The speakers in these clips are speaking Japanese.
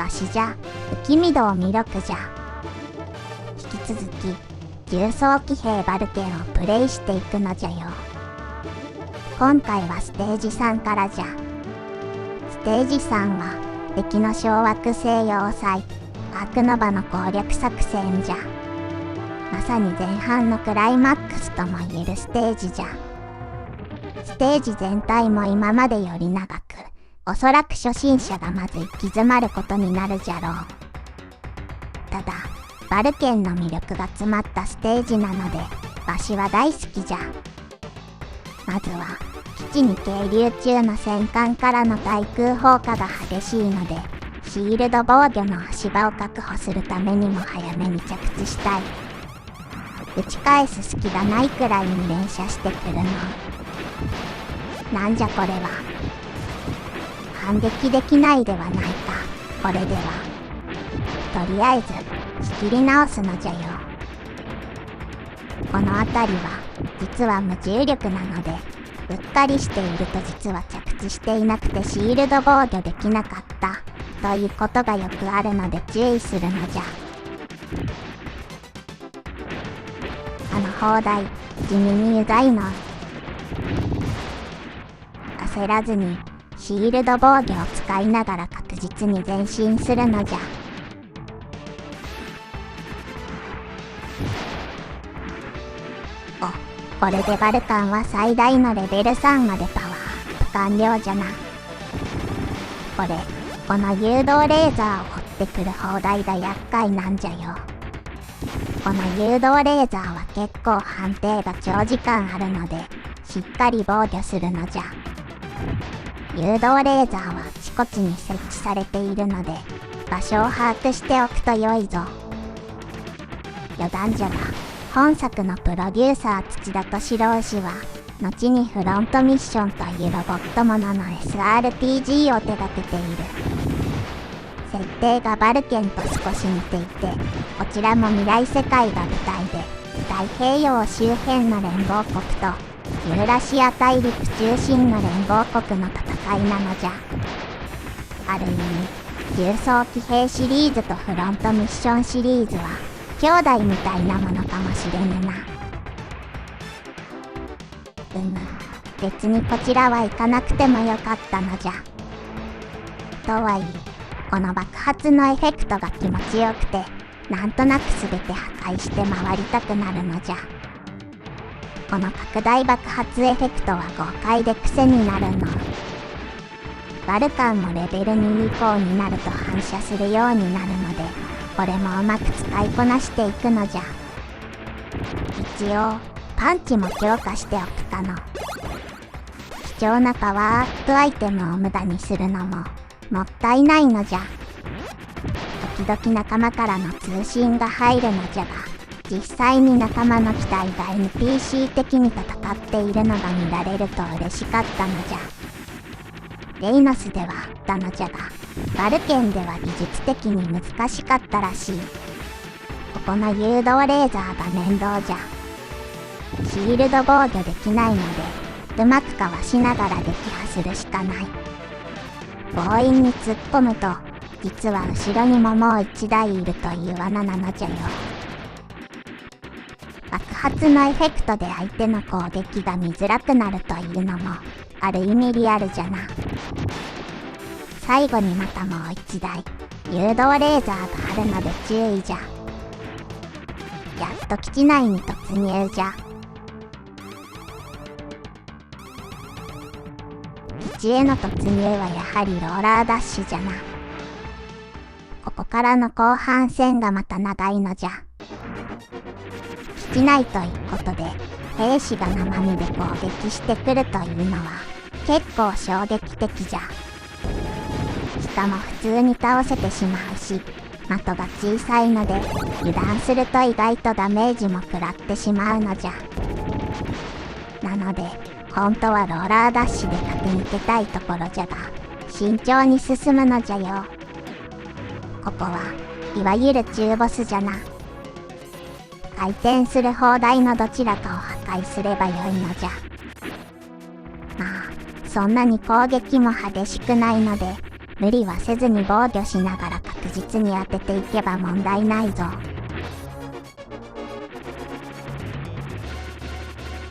よしじゃ、浮き見道魅力じゃ。引き続き、重装騎兵バルケンをプレイしていくのじゃよ。今回はステージ3からじゃ。ステージ3は、敵の小惑星要塞、アークノバの攻略作戦じゃ。まさに前半のクライマックスとも言えるステージじゃ。ステージ全体も今までより長く、おそらく初心者がまず行き詰まることになるじゃろう。ただ、バルケンの魅力が詰まったステージなので、わしは大好きじゃ。まずは、基地に係留中の戦艦からの対空砲火が激しいので、シールド防御の足場を確保するためにも早めに着地したい。打ち返す隙がないくらいに連射してくるの。なんじゃこれは。反撃できないではないか、これでは。とりあえず、仕切り直すのじゃよ。この辺りは、実は無重力なので、うっかりしていると実は着地していなくてシールド防御できなかった、ということがよくあるので注意するのじゃ。砲台、地味にうざいの。焦らずに、シールド防御を使いながら確実に前進するのじゃ。お、これでバルカンは最大のレベル3までパワーアップ完了じゃな。この誘導レーザーを掘ってくる砲台が厄介なんじゃよ。この誘導レーザーは結構判定が長時間あるので、しっかり防御するのじゃ。誘導レーザーはあちこちに設置されているので、場所を把握しておくと良いぞ。余談じゃが、本作のプロデューサー土田敏郎氏は、後にフロントミッションというロボットものの SRPG を手掛けている。設定がバルケンと少し似ていて、こちらも未来世界が舞台で、太平洋周辺の連合国とユーラシア大陸中心の連合国の戦いなのじゃ。ある意味、重装騎兵シリーズとフロントミッションシリーズは兄弟みたいなものかもしれぬな。別にこちらは行かなくてもよかったのじゃ。とはいえ、この爆発のエフェクトが気持ちよくて、なんとなくすべて破壊して回りたくなるのじゃ。この拡大爆発エフェクトは豪快で癖になるの。バルカンもレベル2以降になると反射するようになるので、これもうまく使いこなしていくのじゃ。一応、パンチも強化しておくかの。貴重なパワーアップアイテムを無駄にするのも、もったいないのじゃ。時々仲間からの通信が入るのじゃが、実際に仲間の機体が NPC 的に戦っているのが見られると嬉しかったのじゃ。レイノスではあったのじゃが、バルケンでは技術的に難しかったらしい。ここの誘導レーザーが面倒じゃ。シールド防御できないので、うまくかわしながら撃破するしかない。強引に突っ込むと、実は後ろにももう1台いるという罠なのじゃよ。爆発のエフェクトで相手の攻撃が見づらくなるというのも、ある意味リアルじゃな。最後にまたもう1台、誘導レーザーがあるので注意じゃ。やっと基地内に突入じゃ。基地への突入はやはりローラーダッシュじゃな。ここからの後半戦がまた長いのじゃ。基地内ということで、兵士が生身で攻撃してくるというのは結構衝撃的じゃ。しかも普通に倒せてしまうし、的が小さいので油断すると意外とダメージも食らってしまうのじゃ。なので本当はローラーダッシュで駆け抜けたいところじゃが、慎重に進むのじゃよ。ここはいわゆる中ボスじゃな。回転する砲台のどちらかを破壊すればよいのじゃ。まあそんなに攻撃も激しくないので、無理はせずに防御しながら確確実に当てていけば問題ないぞ。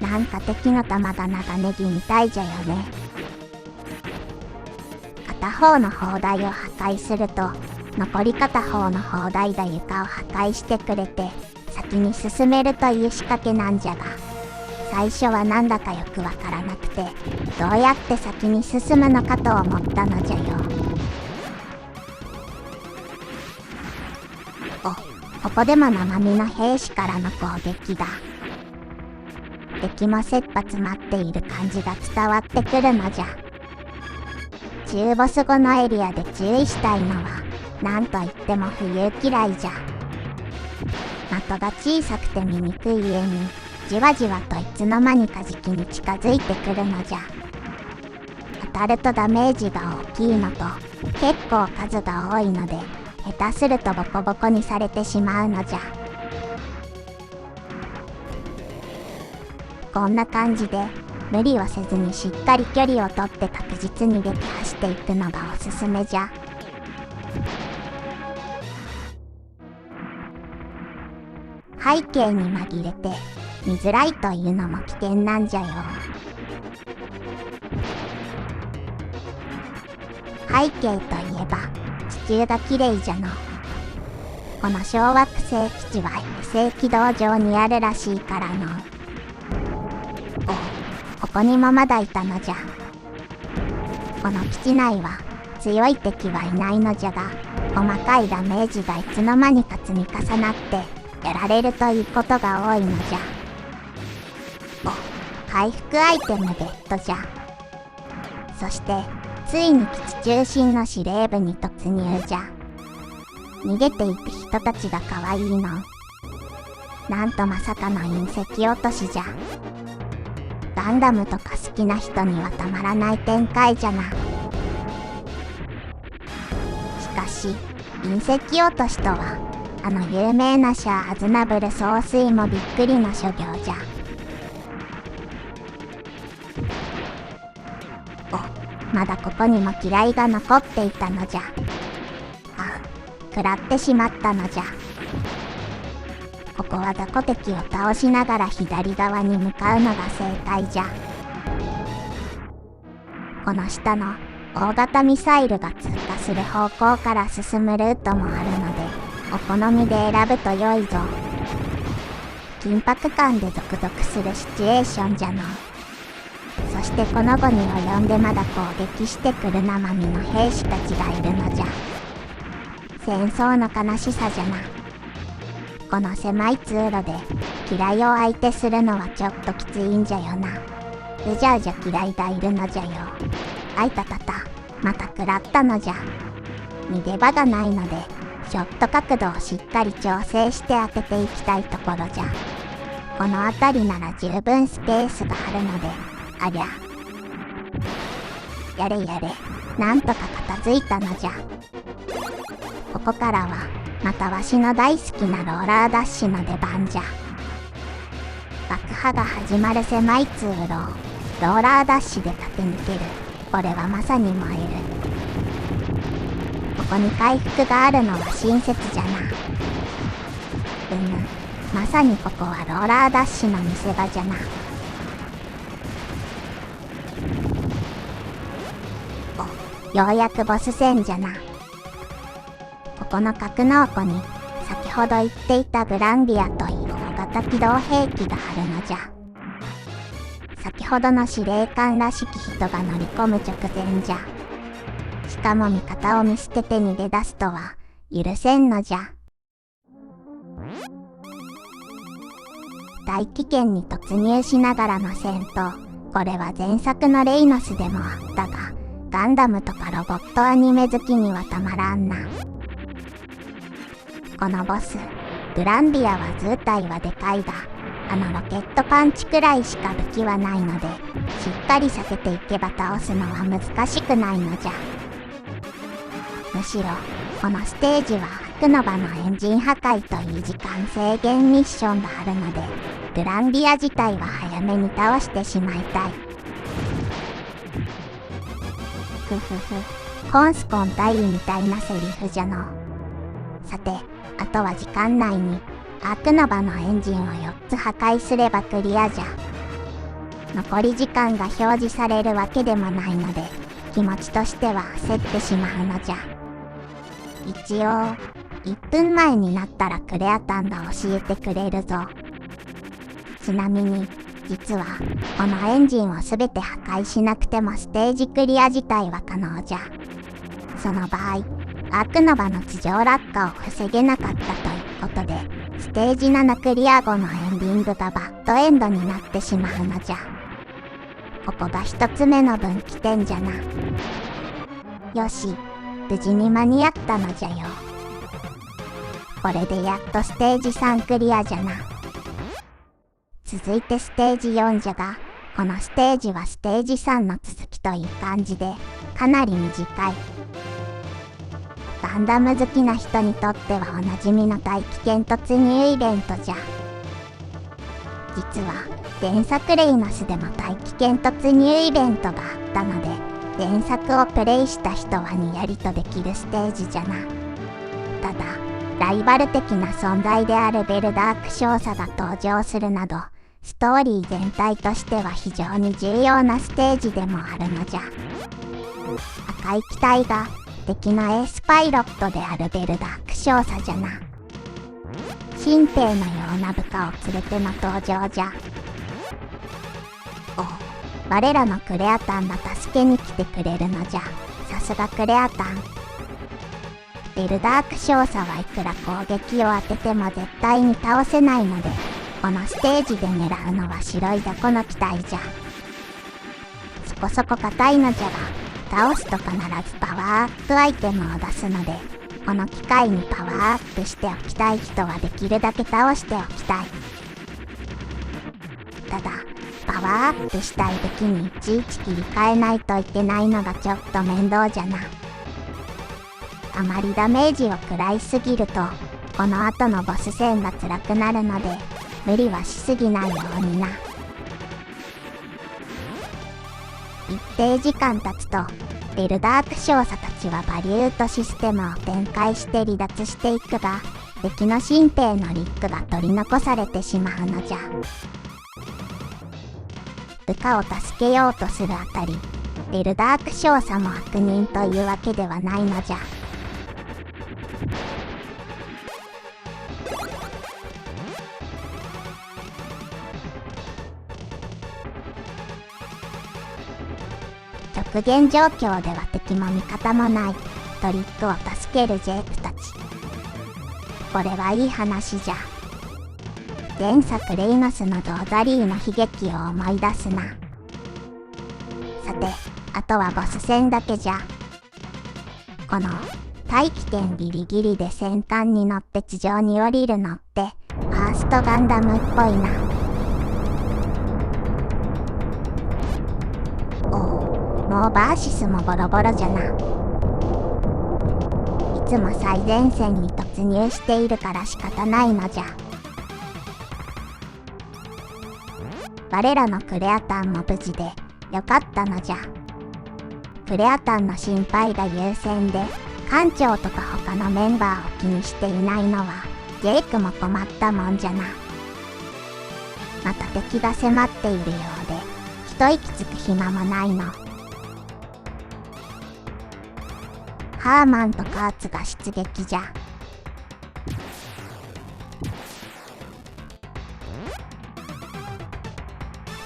なんか敵の弾が長ネギみたいじゃよね。片方の砲台を破壊すると、残り片方の砲台で床を破壊してくれて先に進めるという仕掛けなんじゃが、最初はなんだかよくわからなくて、どうやって先に進むのかと思ったのじゃよ。ここでも生身の兵士からの攻撃だ。敵も切羽詰まっている感じが伝わってくるのじゃ。中ボス後のエリアで注意したいのは、なんといっても浮遊嫌いじゃ。的が小さくて見にくい上に、じわじわといつの間にかじきに近づいてくるのじゃ。当たるとダメージが大きいのと、結構数が多いので、下手するとボコボコにされてしまうのじゃ。こんな感じで、無理をせずにしっかり距離をとって確実に撃破していくのがおすすめじゃ。背景に紛れて見づらいというのも危険なんじゃよ。背景といえば地球が綺麗じゃの。この小惑星基地は衛星軌道上にあるらしいからの。ここにもまだいたのじゃ。この基地内は強い敵はいないのじゃが、細かいダメージがいつの間にか積み重なってやられるということが多いのじゃ。回復アイテムゲットじゃ。そしてついに基地中心の司令部に突入じゃ。逃げていく人たちが可愛いの。なんとまさかの隕石落としじゃ。ガンダムとか好きな人にはたまらない展開じゃな。しかし隕石落としとはあの有名なシャア・アズナブル総帥もびっくりの所業じゃ。まだここにも嫌いが残っていたのじゃ。食らってしまったのじゃ。ここは雑魚敵を倒しながら左側に向かうのが正解じゃ。この下の大型ミサイルが通過する方向から進むルートもあるので、お好みで選ぶと良いぞ。緊迫感でゾクゾクするシチュエーションじゃの。そしてこの後に及んでまだ攻撃してくる生身の兵士たちがいるのじゃ。戦争の悲しさじゃな。この狭い通路で嫌いを相手するのはちょっときついんじゃよな。うじゃうじゃ嫌いがいるのじゃよ。あいたたた、また食らったのじゃ。逃げ場がないのでショット角度をしっかり調整して当てていきたいところじゃ。この辺りなら十分スペースがあるので、ありゃ。やれやれ、なんとか片付いたのじゃ。ここからはまたわしの大好きなローラーダッシュの出番じゃ。爆破が始まる狭い通路をローラーダッシュで駆け抜ける。これはまさに燃える。ここに回復があるのは親切じゃな。まさにここはローラーダッシュの見せ場じゃな。ようやくボス戦じゃな。ここの格納庫に先ほど言っていたグランビアという大型機動兵器があるのじゃ。先ほどの司令官らしき人が乗り込む直前じゃ。しかも味方を見捨てて逃げ出すとは許せんのじゃ。大気圏に突入しながらの戦闘。これは前作のレイノスでもあったが、ガンダムとかロボットアニメ好きにはたまらんな。このボス、グランビアは図体はでかいが、あのロケットパンチくらいしか武器はないので、しっかり避けていけば倒すのは難しくないのじゃ。むしろ、このステージは悪の場のエンジン破壊という時間制限ミッションがあるので、グランビア自体は早めに倒してしまいたい。ふふふ、コンスコン大尉みたいなセリフじゃの。さて、あとは時間内にアークノバのエンジンを4つ破壊すればクリアじゃ。残り時間が表示されるわけでもないので、気持ちとしては焦ってしまうのじゃ。一応、1分前になったらクレアタンが教えてくれるぞ。ちなみに、実は、このエンジンをすべて破壊しなくてもステージクリア自体は可能じゃ。その場合、アークノバの地上落下を防げなかったということで、ステージ7クリア後のエンディングがバッドエンドになってしまうのじゃ。ここが一つ目の分岐点じゃな。よし、無事に間に合ったのじゃよ。これでやっとステージ3クリアじゃな。続いてステージ4じゃが、このステージはステージ3の続きという感じで、かなり短い。ガンダム好きな人にとってはおなじみの大気圏突入イベントじゃ。実は、電作レイノスでも大気圏突入イベントがあったので、原作をプレイした人はにやりとできるステージじゃな。ただ、ライバル的な存在であるベルダーク少佐が登場するなど、ストーリー全体としては非常に重要なステージでもあるのじゃ。赤い機体が敵のエースパイロットであるベルダーク少佐じゃな。新兵のような部下を連れての登場じゃ。お、我らのクレアタンが助けに来てくれるのじゃ。さすがクレアタン。ベルダーク少佐はいくら攻撃を当てても絶対に倒せないので、このステージで狙うのは白い雑魚の機体じゃ。そこそこ硬いのじゃが、倒すと必ずパワーアップアイテムを出すので、この機会にパワーアップしておきたい人はできるだけ倒しておきたい。ただ、パワーアップしたい武器にいちいち切り替えないといけないのがちょっと面倒じゃな。あまりダメージを食らいすぎると、この後のボス戦が辛くなるので、無理はしすぎないようにな。一定時間経つと、ベルダーク少佐たちはバリュートシステムを展開して離脱していくが、敵の新兵のリックが取り残されてしまうのじゃ。部下を助けようとするあたり、ベルダーク少佐も悪人というわけではないのじゃ。極限状況では敵も味方もないトリックを助けるジェイクたち。これはいい話じゃ。前作レイノスのドーザリーの悲劇を思い出すな。さて、あとはボス戦だけじゃ。この大気圏ギリギリで戦艦に乗って地上に降りるのってファーストガンダムっぽいな。もうバーシスもボロボロじゃな。いつも最前線に突入しているから仕方ないのじゃ。我らのクレアタンも無事でよかったのじゃ。クレアタンの心配が優先で、艦長とか他のメンバーを気にしていないのはジェイクも困ったもんじゃな。また敵が迫っているようで一息つく暇もないの。ハーマンとカーツが出撃じゃ。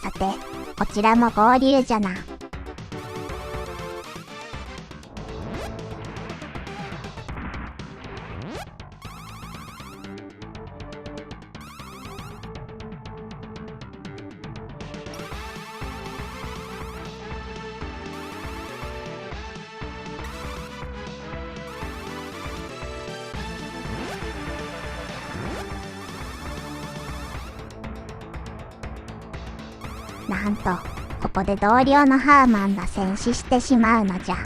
さて、こちらも合流じゃな。なんと、ここで同僚のハーマンが戦死してしまうのじゃ。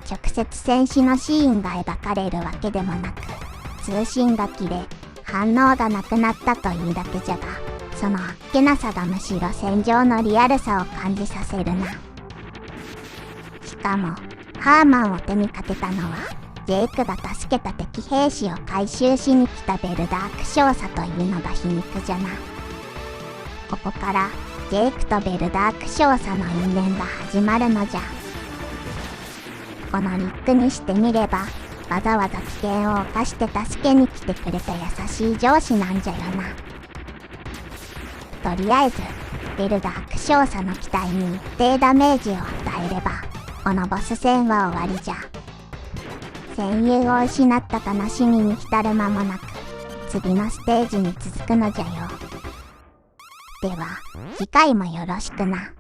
直接戦死のシーンが描かれるわけでもなく、通信が切れ、反応がなくなったというだけじゃが、そのあっけなさがむしろ戦場のリアルさを感じさせるな。しかも、ハーマンを手にかけたのは、ジェイクが助けた敵兵士を回収しに来たベルダーク少佐というのが皮肉じゃな。ここからジェイクとベルダーク少佐の因縁が始まるのじゃ。このリックにしてみれば、わざわざ危険を冒して助けに来てくれた優しい上司なんじゃよな。とりあえずベルダーク少佐の機体に一定ダメージを与えれば、このボス戦は終わりじゃ。戦友を失った悲しみに浸る間もなく、次のステージに続くのじゃよ。では次回もよろしくな。